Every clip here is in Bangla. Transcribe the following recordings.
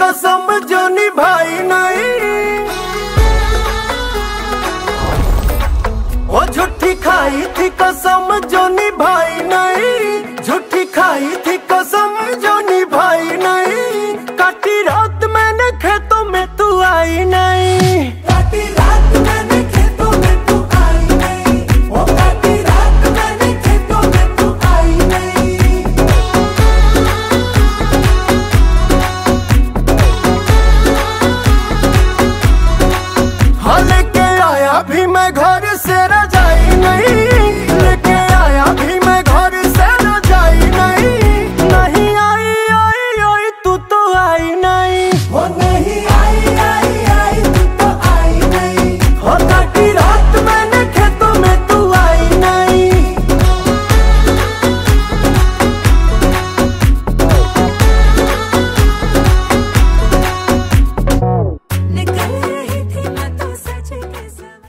कसम जो निभाई नहीं, वो झूठी खाई थी कसम जो निभाई नहीं, झूठी खाई थी कसम जो निभाई नहीं। काटी रात मैंने खेतों में तू आई नहीं, काटी रात मैंने खेतों में तू आई नहीं, वो काटी रात मैंने खेतों में तू आई नहीं। हाँ लेके आया भी मैं घर से रजाई नहीं, लेके आया भी मैं घर से रजाई नहीं। नहीं आई आई आई तू तो आई नहीं, वो नहीं आई आई आई तू तो आई नहीं, वो काटी रात मैंने खेतों में तू आई नहीं। निकल रही थी मैं तो सच के समय।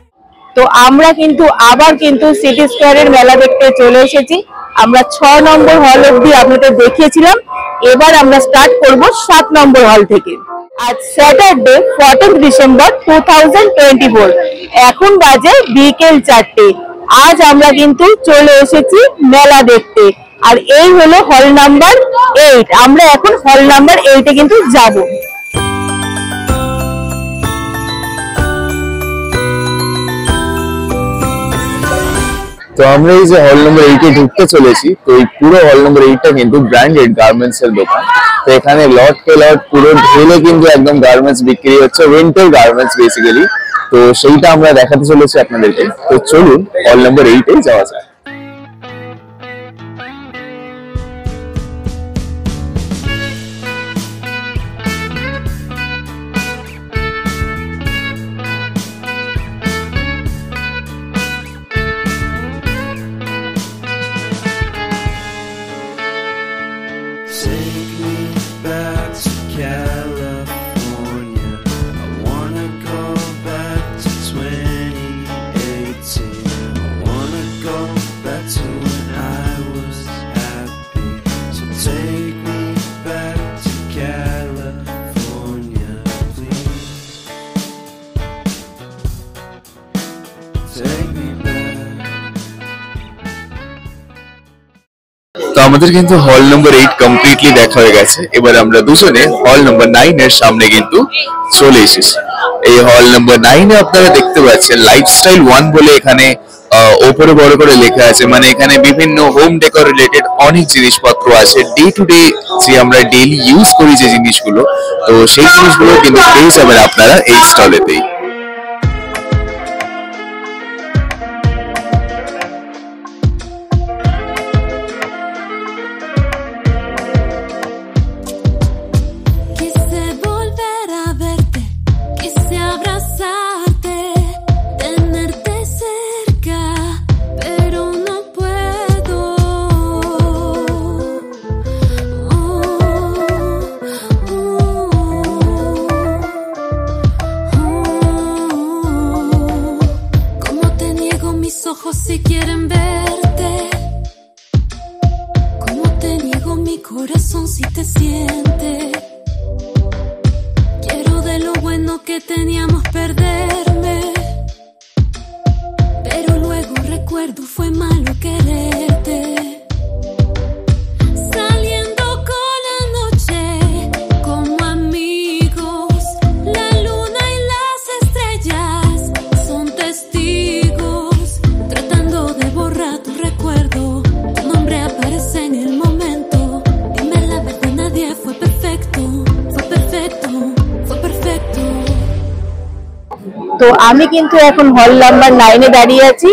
তো আমরা কিন্তু আবার কিন্তু সিটি স্কয়ারের মেলা দেখতে চলে এসেছি। আমরা 6 নম্বর হল অবধি আপনাদের দেখিয়েছিলাম, এবার আমরা স্টার্ট করব 7 নম্বর হল থেকে। আজ স্যাটারডে 14 ডিসেম্বর 2024, এখন বাজে বিকেল 4টে। আজ আমরা কিন্তু চলে এসেছি মেলা দেখতে, আর এই হলো হল নাম্বার 8। আমরা এখন হল নাম্বার 8-এ কিন্তু যাব। তো আমরা এই যে হল নম্বর 8-এ ঢুকতে চলেছি। তো এই পুরো হল নম্বর 8টা কিন্তু ব্র্যান্ডেড গার্মেন্টস এর দোকান। তো এখানে লট কে লট পুরো ঢেলে কিন্তু একদম গার্মেন্টস বিক্রি হচ্ছে, উইন্টার গার্মেন্টস বেসিক্যালি। তো সেইটা আমরা দেখাতে চলেছি আপনাদেরকে। তো চলুন হল নম্বর 8-এ যাওয়া যাক। Take me back to California. I wanna go back to 2018. I wanna go back to when I was happy. So take me back to California, please. Take me back. তো আমাদের কিন্তু হল নম্বর 8 কমপ্লিটলি দেখা হয়ে গেছে। এবার আমরা দুজনে হল নম্বর 9 এর সামনে কিন্তু চলে এসেছি। এই হল নম্বর 9-এ আপনারা দেখতে পাচ্ছেন লাইফস্টাইল 1 বলে এখানে ওপরে বড় করে লেখা আছে। মানে এখানে বিভিন্ন হোম ডেকোর রিলেটেড অনেক জিনিসপত্র আছে, ডে টু ডে যে আমরা ডেইলি ইউজ করি যে জিনিসগুলো, তো সেই জিনিসগুলো কিন্তু পেয়ে যাবেন আপনারা এই স্টলেতেই। Quise volver a verte, quise abrazarte, tenerte cerca, pero no puedo. Como te niego mis ojos si quieren verte, como te niego mi corazón si te siente. Quiero de lo bueno que teníamos perderme, pero luego recuerdo fue malo quererte. Saliendo con la noche como amigos, la luna y las estrellas son testigos, tratando de borrar tu recuerdo. Tu nombre aparece en el momento. Dime la verdad, nadie fue perfecto, fue perfecto, fue perfecto. তো আমি কিন্তু এখন হল নাম্বার 9-এ দাঁড়িয়ে আছি।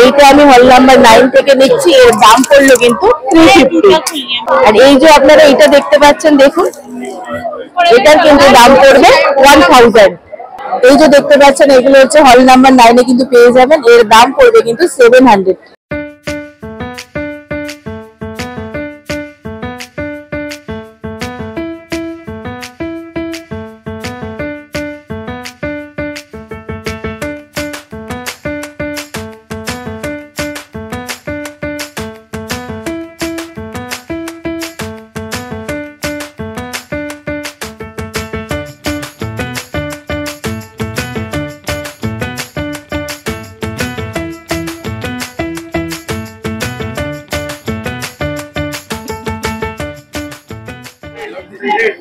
এইটা আমি হল নাম্বার 9 থেকে নিচ্ছি। এর দাম পড়লো কিন্তু 350। আর এই যে আপনারা এটা দেখতে পাচ্ছেন, দেখুন, এটার কিন্তু দাম পড়বে 1000। এই যে দেখতে পাচ্ছেন, এগুলো হচ্ছে হল নাম্বার 9-এ কিন্তু পেয়ে যাবেন। এর দাম পড়বে কিন্তু 700।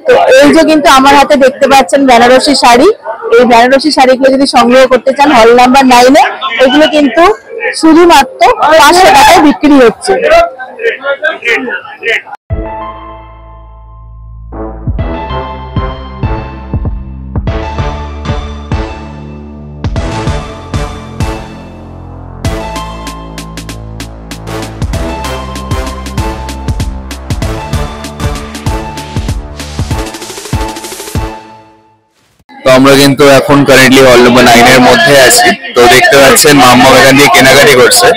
তো এই যে কিন্তু আমার হাতে দেখতে পাচ্ছেন বেনারসি শাড়ি, এই বেনারসি শাড়িগুলো যদি সংগ্রহ করতে চান হল নাম্বার 9-এ, এগুলো কিন্তু শুধুমাত্র 500 টাকায় বিক্রি হচ্ছে। তো আমরা কিন্তু এখন কারেন্টলি হল নাম্বার 9 এর মধ্যে আছি। তো দেখতে পাচ্ছেন মাম্মা এখান দিয়ে কেনাকাটি করছে।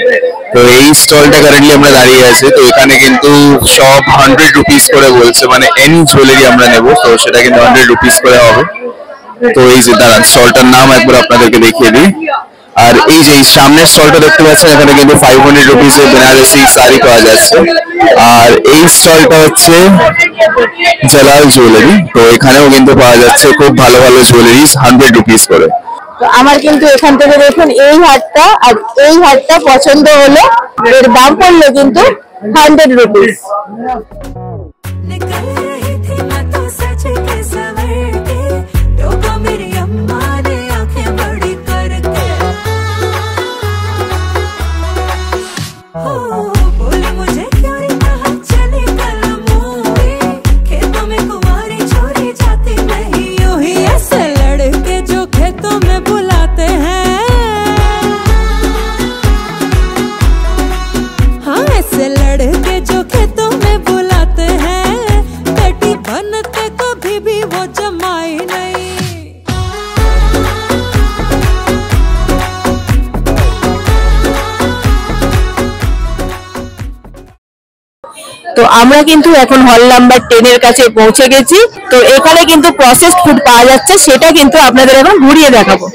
তো এই স্টলটা কারেন্টলি আমরা দাঁড়িয়ে আছি। তো এখানে কিন্তু সব 100 রুপিস করে বলছে, মানে এনি জুয়েলারি আমরা নেব তো সেটা কিন্তু 100 রুপিস করে হবে। তো এই যে দাঁড়ান, স্টলটার নাম একবার আপনাদেরকে দেখিয়ে দিই। আর এই যে সামনের স্টলটা দেখতে পাচ্ছেন, এখানে কিন্তু 500 রুপিসে বেনারসি শাড়ি পাওয়া যাচ্ছে। আর এই স্টলটা হচ্ছে জালাল জুয়েলারি। তো এখানেও কিন্তু পাওয়া যাচ্ছে খুব ভালো ভালো জুয়েলারিস 100 রুপিস করে। তো আমার কিন্তু এখান থেকে দেখুন এই হারটা আর এই হারটা পছন্দ হলো, এর দাম পড়লো কিন্তু 100 রুপিস। निकल रही थी मैं तो सच के सवर के, टोका मेरी अम्मा ने आंखें बड़ी करके। हो बोले मुझे क्यों रे कहा चले कल मूवी, खेतों में कुंवारी छोरी जाती नहीं यूं ही। ऐसे लड़के जो खेतों में बुलाते हैं, हाँ ऐसे लड़के जो खेतों में बुलाते हैं, बेटी बनते कभी भी वो जमाई नहीं। তো আমরা কিন্তু এখন হল নাম্বার 10 এর কাছে পৌঁছে গেছি। তো এখানে কিন্তু প্রসেসড ফুড পাওয়া যাচ্ছে, সেটা কিন্তু আপনাদের এখন ঘুরিয়ে দেখাবো।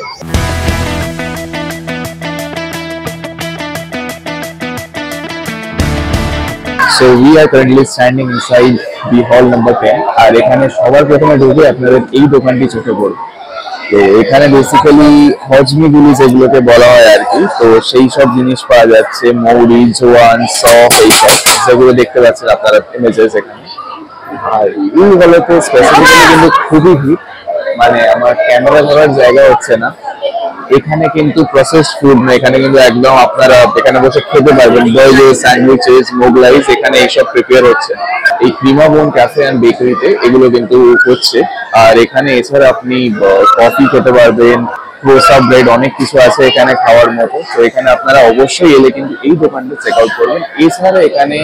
So we are currently standing inside the hall number 10 আর এখানে সবার প্রথমে ঢুকে আপনাদের এই দোকানটি চোখে পড়বে। তো এখানে বেসিক্যালি হজমি গুলি যেগুলোকে বলা হয় আর কি, তো সেই সব জিনিস পাওয়া যাচ্ছে, মৌরি, জোয়ান, সফ, এইসব যেগুলো দেখতে পাচ্ছেন আপনারা ইমেজেস এখানে। আর এই হলতে স্পেসিফিক্যালি কিন্তু খুবই ভিড়, মানে আমার ক্যামেরা ধরার জায়গা হচ্ছে না। এখানে কিন্তু প্রসেসড ফুড না, এখানে কিন্তু একদম আপনারা এখানে বসে খেতে পারবেন। বার্গার, স্যান্ডউইচেস, মোগলাইস এখানে এইসব প্রিপেয়ার হচ্ছে এই ক্রিমা বোন ক্যাফে অ্যান্ড বেকারিতে, এগুলো কিন্তু হচ্ছে। আর এখানে এছাড়া আপনি কফি খেতে পারবেন, ক্রোসা ব্রেড, অনেক কিছু আছে এখানে খাওয়ার মতো। তো এখানে আপনারা অবশ্যই এলে কিন্তু এই দোকানটা চেক আউট করবেন। এছাড়া এখানে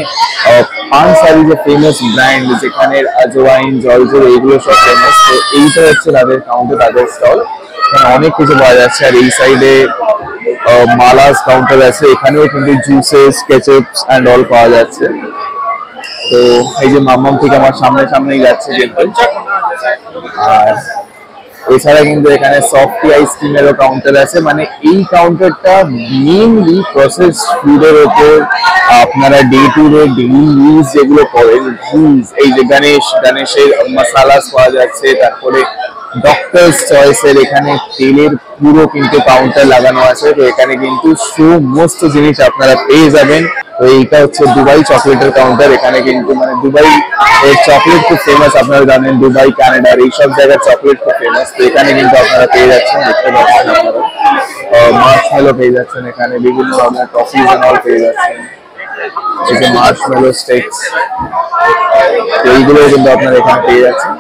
পান শাড়ি যে ফেমাস ব্র্যান্ড, যেখানে আজওয়াইন, জলজল এগুলো সব ফেমাস। তো এইটা হচ্ছে তাদের কাউন্টার, তাদের স্টল। এখানে অনেক কিছু পাওয়া যাচ্ছে। আর এই সাইডে মালাস কাউন্টার আছে, এখানেও কিন্তু জুসেস, কেচাপস অ্যান্ড অল পাওয়া যাচ্ছে। তো এই যে মাম্মাম থেকে আমার সামনেই যাচ্ছে কিন্তু। আর এছাড়া কিন্তু এখানে সফটি আইসক্রিমেরও কাউন্টার আছে। মানে এই কাউন্টারটা মেইনলি প্রসেস ফুডের ওপর আপনারা day to day daily use যেগুলো করেন, জুস, এই যে গণেশের মশালাস পাওয়া যাচ্ছে। তারপরে ডক্টরস চয়েসের এখানে তেলের পুরো কিন্তু কাউন্টার লাগানো আছে। তো এখানে কিন্তু সমস্ত জিনিস আপনারা পেয়ে যাবেন। তো এইটা হচ্ছে দুবাই চকলেটের কাউন্টার। এখানে কিন্তু মানে দুবাই এর চকলেট খুব ফেমাস, আপনারা জানেন, দুবাই, কানাডার এইসব জায়গার চকলেট খুব ফেমাস। তো এখানে কিন্তু আপনারা পেয়ে যাচ্ছেন, দেখতে পাচ্ছেন আপনারা মার্শমেলো পেয়ে যাচ্ছেন, এখানে বিভিন্ন ধরনের টফিজ এন্ড অল পেয়ে যাচ্ছেন। এই যে মার্শমেলো স্টেকস, এইগুলো কিন্তু আপনারা এখানে পেয়ে যাচ্ছেন।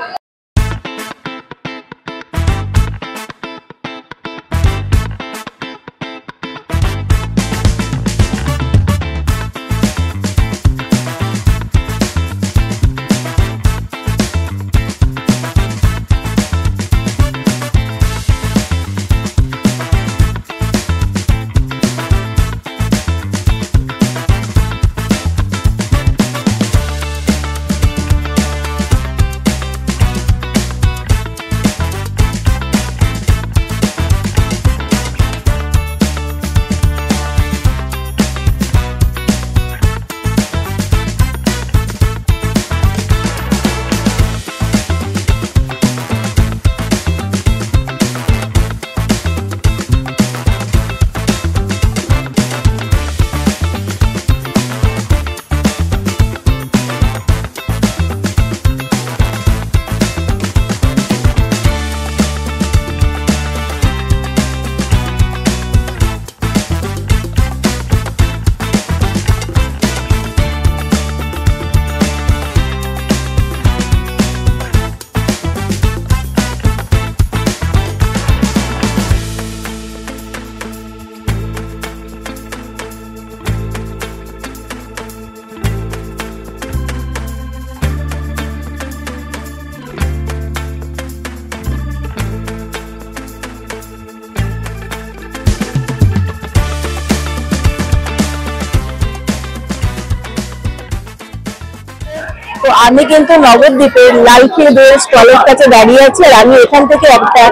আমি কিন্তু নবদ্বীপের লালখির দইয়ের স্টলের কাছে দাঁড়িয়ে আছি, আর আমি এখান থেকে একটা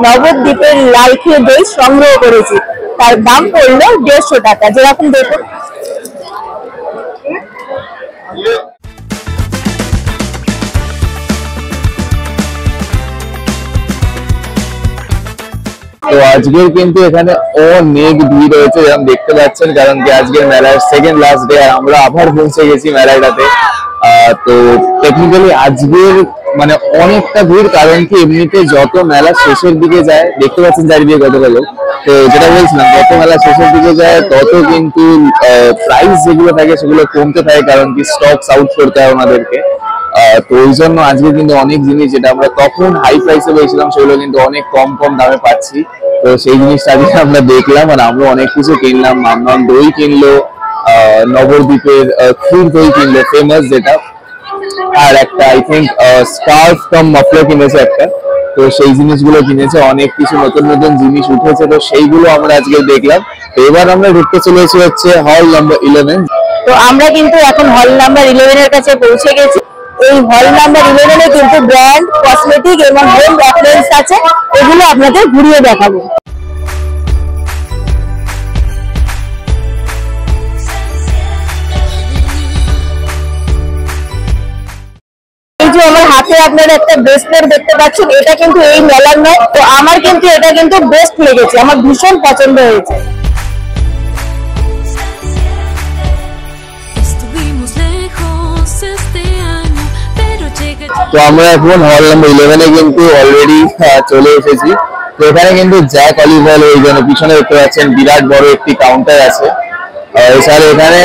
নবদ্বীপের লালখির দই সংগ্রহ করেছি। তার দাম পড়লো 150 টাকা। যেরকম দেখুন, তো আজকের কিন্তু এখানে অনেক ভিড় হয়েছে যেরকম দেখতে পাচ্ছেন, কারণ কি আজকের মেলার সেকেন্ড লাস্ট ডে, আর আমরা আবার পৌঁছে গেছি মেলাটাতে। তো টেকনিক্যালি আজকের মানে অনেকটা ভিড়, কারণ কি এমনিতে যত মেলা শেষের দিকে যায়, দেখতে পাচ্ছেন চারিদিকে কতটা লোক। তো যেটা বলছিলাম, যত মেলা শেষের দিকে যায় তত কিন্তু প্রাইস যেগুলো থাকে সেগুলো কমতে থাকে, কারণ কি স্টকস আউট করতে হয় ওনাদেরকে। তো ওই জন্য আজকে কিন্তু অনেক জিনিস যেটা আমরা তখন হাই প্রাইসে পেয়েছিলাম সেগুলো কিন্তু অনেক কম কম দামে পাচ্ছি। তো সেই জিনিসটা আজকে আমরা দেখলাম, আর আমরা অনেক কিছু কিনলাম। মামনাম দই কিনলো, নবদ্বীপের ক্ষীর দই কিনলো ফেমাস যেটা, আর একটা I think scarf cum muffler কিনেছে একটা। তো সেই জিনিসগুলো কিনেছে, অনেক কিছু নতুন নতুন জিনিস উঠেছে, তো সেইগুলো আমরা আজকে দেখলাম। তো এবার আমরা ঢুকতে চলেছি হচ্ছে হল নাম্বার 11। তো আমরা কিন্তু এখন হল নাম্বার 11 এর কাছে পৌঁছে গেছি। এই হল নাম্বার 11 এ কিন্তু ব্র্যান্ড, কসমেটিক এবং হোম অ্যাপ্লায়েন্স আছে, এগুলো আপনাদের ঘুরিয়ে দেখাবো। এই যে আমার হাতে আপনারা একটা ব্রেসলেট দেখতে পাচ্ছেন, এটা কিন্তু এই মেলার নয়। তো আমার কিন্তু এটা কিন্তু বেস্ট লেগেছে, আমার ভীষণ পছন্দ হয়েছে। Estuvimos lejos este año, pero llegué. তো আমরা এখন হল নাম্বার 11 এ কিন্তু অলরেডি চলে এসেছি। তো এখানে কিন্তু জ্যাক অলিভ অয়েল, ওই জন্য পিছনে দেখতে পাচ্ছেন বিরাট বড় একটি কাউন্টার আছে। এছাড়া এখানে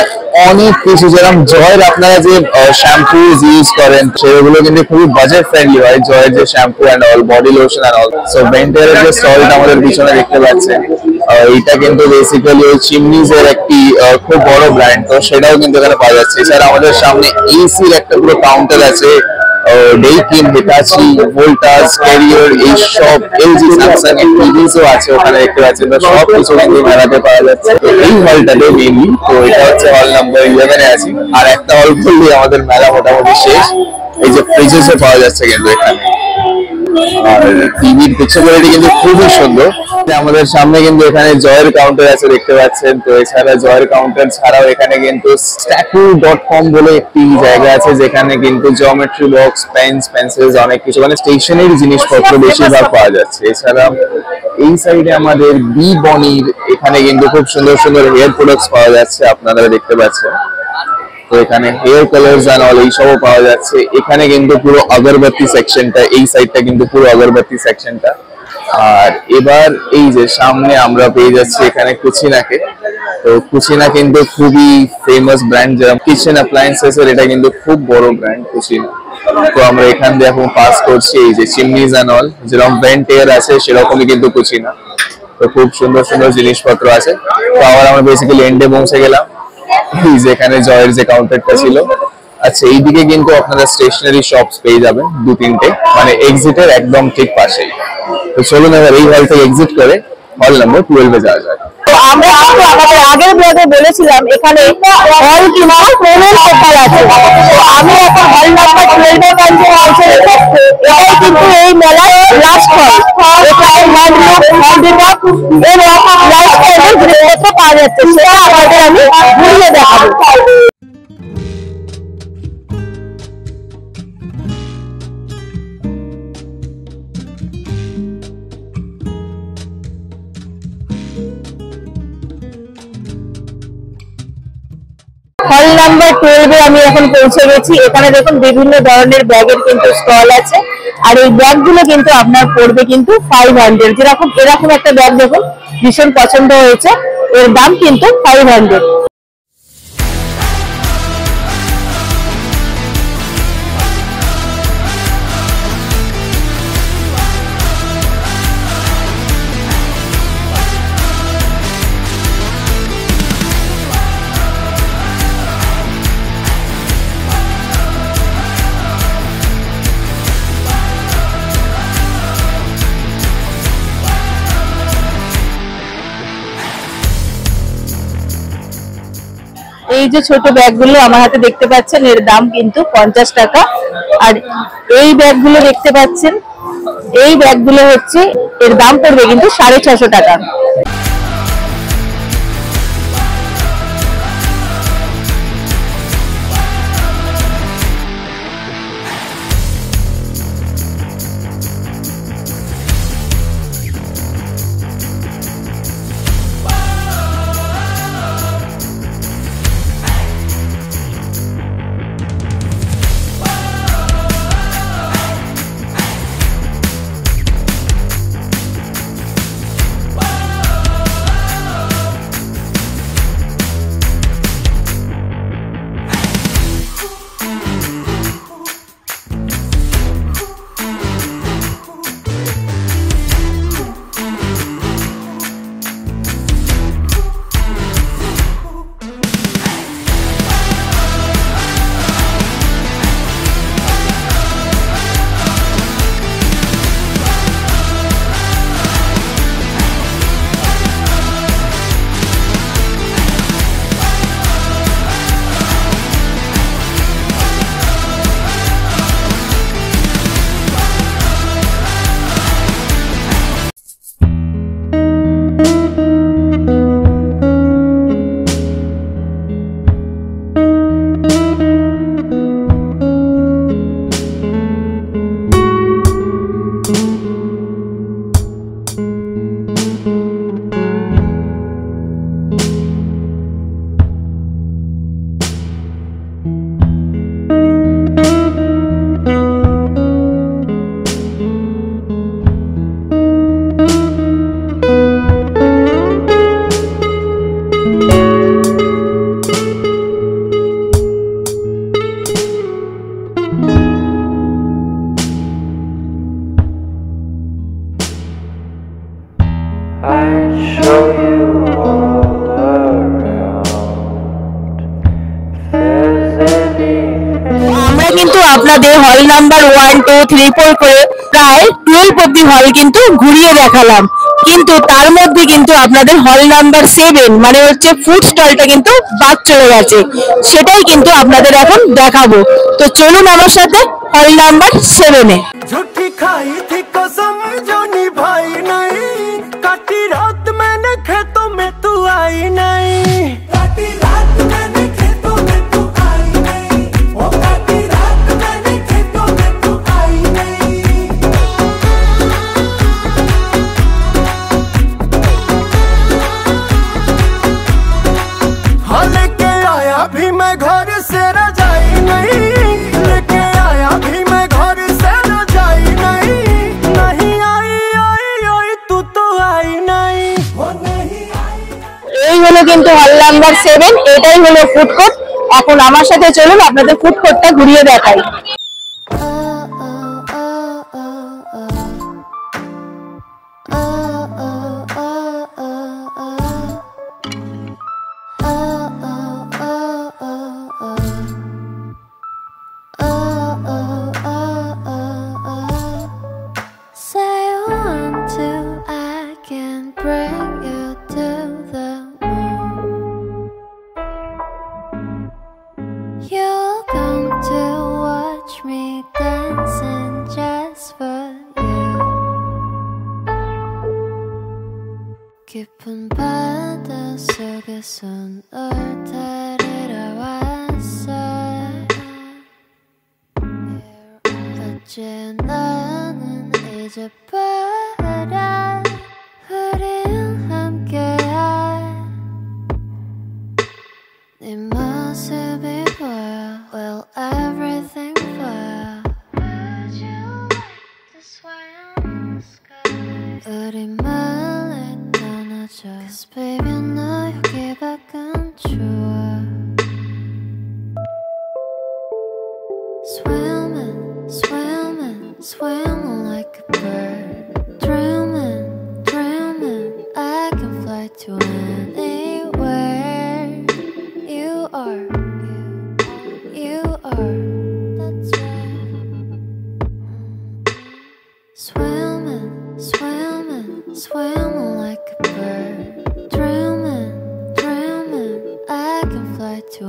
অনেক কিছু, যেরকম জয়ের আপনারা যে শ্যাম্পু ইউজ করেন সেগুলো কিন্তু খুবই বাজেট ফ্রেন্ডলি হয়। জয়ের যে shampoo and all, body lotion and all. So বেন্টের যে স্টলটা আমাদের পিছনে দেখতে পাচ্ছেন, এইটা কিন্তু বেসিক্যালি ওই চিমনিজ এর একটি খুব বড় ব্র্যান্ড, তো সেটাও কিন্তু এখানে পাওয়া যাচ্ছে। এছাড়া আমাদের সামনে এসির একটা পুরো কাউন্টার আছে, ডেইকিন, হিটাচি, ভোল্টাস, ক্যারিয়ার, এই সব এলজি, স্যামসাং এর টিভিসও আছে ওখানে দেখতে পাচ্ছেন। তো সব কিছু কিন্তু মেলাতে পাওয়া যাচ্ছে। তো এই হলটাতে মেইনলি, তো এটা হচ্ছে হল নাম্বার 11 এ আছি। আর একটা হল খুললে আমাদের মেলা মোটামুটি শেষ। এই যে ফ্রিজেসও পাওয়া যাচ্ছে কিন্তু এখানে, আর টিভির পিকচার কোয়ালিটি কিন্তু খুবই সুন্দর। আমাদের সামনে কিন্তু এখানে জয়ের কাউন্টার আছে দেখতে পাচ্ছেন। তো এছাড়া জয়ের কাউন্টার ছাড়াও এখানে কিন্তু স্ট্যাকু.com বলে একটি জায়গা আছে, যেখানে কিন্তু জিওমেট্রি বক্স, পেন্স, পেন্সিলস, অনেক কিছু মানে স্টেশনারি জিনিসপত্র বেশিরভাগ পাওয়া যাচ্ছে। এছাড়া এই সাইডে আমাদের বি বনির, এখানে কিন্তু খুব সুন্দর সুন্দর হেয়ার প্রোডাক্টস পাওয়া যাচ্ছে, আপনারা দেখতে পাচ্ছেন। তো এখানে হেয়ার কালার্স এন্ড অল এইসবও পাওয়া যাচ্ছে। এখানে কিন্তু পুরো আগরবাতি সেকশনটা, এই সাইডটা কিন্তু পুরো আগরবাতি সেকশনটা। আর এবার এই যে সামনে আমরা পেয়ে যাচ্ছি এখানে কুচিনাকে। তো কুচিনা কিন্তু খুবই ফেমাস ব্র্যান্ড, যেরকম কিচেন অ্যাপ্লায়েন্সেস এর এটা কিন্তু খুব বড় ব্র্যান্ড কুচিনা। তো আমরা এখান দিয়ে এখন পাস করছি, এই যে চিমনিজ এন্ড অল, যেরকম ভেন্টের আছে সেরকমই কিন্তু কুচিনা। তো খুব সুন্দর সুন্দর জিনিসপত্র আছে। তো আবার আমরা বেসিক্যালি এন্ডে পৌঁছে গেলাম, যেখানে জয়ের যে কাউন্টারটা ছিল। আচ্ছা, এইদিকে কিন্তু আপনারা স্টেশনারি শপস পেয়ে যাবেন 2-3টে, মানে এক্সিটের একদম ঠিক পাশেই। তো চলুন এবার এই হল থেকে এক্সিট করে হল নাম্বার 12 এ যাওয়া যায়। তো আমরা কিন্তু আমাদের আগের ব্লগে বলেছিলাম এখানে হল কিনা ট্রেনের সেক্টর আছে। তো আমি এখন হল নাম্বার 12 এর কাছে পৌঁছে গেছি। এটাই কিন্তু এই মেলার লাস্ট হল। এখানে হ্যান্ডলুম, হ্যান্ডিক্রাফট এবং লাইফস্টাইলের জিনিসপত্র পাওয়া যাচ্ছে, সেটা আপনাদের আমি ঘুরিয়ে দেখাবো। হল নাম্বার 12 এ আমি এখন পৌঁছে গেছি। এখানে দেখুন বিভিন্ন ধরনের ব্যাগের কিন্তু স্টল আছে, আর এই ব্যাগগুলো কিন্তু আপনার পড়বে কিন্তু 500। যেরকম এরকম একটা ব্যাগ দেখুন, ভীষণ পছন্দ হয়েছে, এর দাম কিন্তু 500। এই যে ছোট ব্যাগগুলো আমার হাতে দেখতে পাচ্ছেন, এর দাম কিন্তু 50 টাকা। আর এই ব্যাগগুলো দেখতে পাচ্ছেন, এই ব্যাগগুলো হচ্ছে এর দাম পড়বে কিন্তু 650 টাকা। I'd show you all around. If there's anything আমরা কিন্তু আপনাদের হল নাম্বার 1, 2, 3, 4 করে প্রায় 12 অব্দি হল কিন্তু ঘুরিয়ে দেখালাম, কিন্তু তার মধ্যে কিন্তু আপনাদের হল নাম্বার 7 মানে হচ্ছে ফুড স্টলটা কিন্তু বাদ চলে গেছে, সেটাই কিন্তু আপনাদের এখন দেখাবো। তো চলুন আমার সাথে হল নাম্বার 7-এ। झूठी खाई थी कसम जो निभाई नहीं, काटी रात मैंने खेतों में तू आई नहीं, काटी रात मैंने खेतों में तू आई नहीं, ओ काटी रात मैंने खेतों में तू आई नहीं। हाँ लेके आया भी मैं घर से रजाई नहीं, लेके आया भी मैं घर से रजाई नहीं, नहीं आई आई आई तू तो आई नहीं, वो नहीं आई। এই হলো কিন্তু হল নাম্বার 7, এটাই হলো ফুড কোর্ট। এখন আমার সাথে চলুন আপনাদের ফুড কোর্টটা ঘুরিয়ে দেখাই। Say you want to, I can bring you to the moon. You'll come to watch me dancing just for you. 깊은 바다 속에서 널 데리러 왔어. 어째 나는 잊어버려 우린 함께한 네 모습이 보여. Will everything boil? Would you like to swim in the sky? 우리 멀리 떠나자. 'Cause baby 너 여기 밖은 좋아. Swimming, swimming, swimming like a bird. Dreaming, dreaming, I can fly to anywhere. You are, you are, that's right. Swimming, swimming, swimming like a bird. Dreaming, dreaming, I can fly to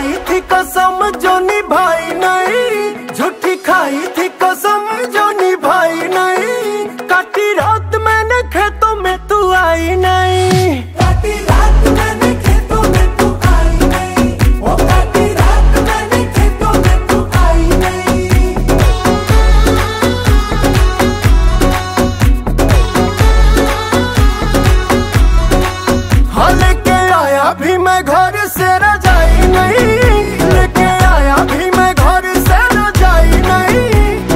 खाई थी कसम जो निभाई नहीं, झूठी खाई थी कसम जो निभाई नहीं, काटी रात मैंने खेतों में तू आई नहीं, काटी रात मैंने खेतों में तू आई नहीं, ओ काटी रात मैंने खेतों में तू आई नहीं। हाँ लेके आया भी मैं घर से रजाई नहीं, लेके आया भी मैं घर से रजाई नहीं,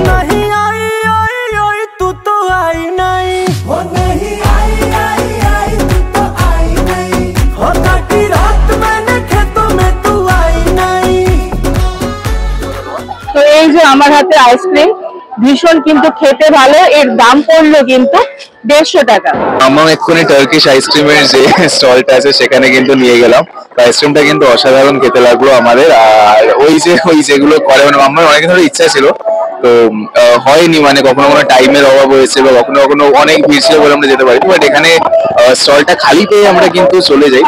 नहीं आई आई आई तू तो आई नहीं, हो नहीं आई आई आई तू तो आई नहीं, हो काटी रात मैंने खेतों में तू आई नहीं। তো এই যে আমার হাতে আইসক্রিম ভীষণ কিন্তু খেতে ভালো, এর দাম পড়লো কিন্তু 150 টাকা। আমার এক্ষুনি টার্কিশ আইসক্রিমের যে স্টলটা আছে সেখানে কিন্তু নিয়ে গেলাম। আইসক্রিমটা কিন্তু অসাধারণ খেতে লাগলো আমাদের। আর ওই যেগুলো করে মানে আমার অনেক ধরে ইচ্ছা ছিল, তো হয়নি, মানে কখনো কোনো টাইমের অভাব হয়েছে বা কখনো কখনো অনেক ভিড় ছিল বলে আমরা যেতে পারি, বাট এখানে স্টলটা খালি পেয়ে আমরা কিন্তু চলে যাই।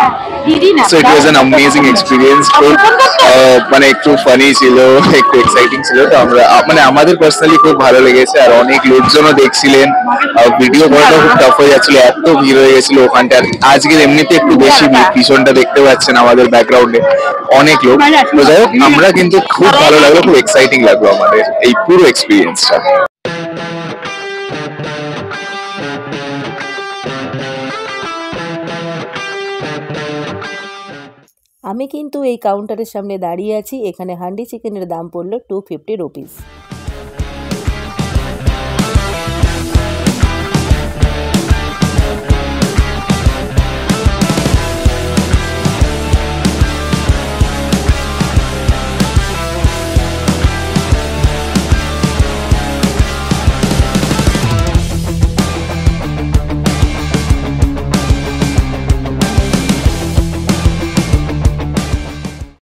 So it was an amazing experience. খুব মানে একটু ফানি ছিল, একটু এক্সাইটিং ছিল। তো আমরা মানে আমাদের পার্সোনালি খুব ভালো লেগেছে। আর অনেক লোকজনও দেখছিলেন, ভিডিও করাটা খুব টাফ হয়ে যাচ্ছিল, এত ভিড় হয়ে গেছিল ওখানটা। আজকের এমনিতে একটু বেশি ভিড়, পিছনটা দেখতে পাচ্ছেন আমাদের ব্যাকগ্রাউন্ডে অনেক লোক। তো যাই হোক, আমরা কিন্তু খুব ভালো লাগলো, খুব এক্সাইটিং লাগলো আমাদের এই পুরো এক্সপিরিয়েন্সটা। আমি কিন্তু এই কাউন্টারের সামনে দাঁড়িয়ে আছি। এখানে হান্ডি চিকেনের দাম পড়লো 250 রুপিস।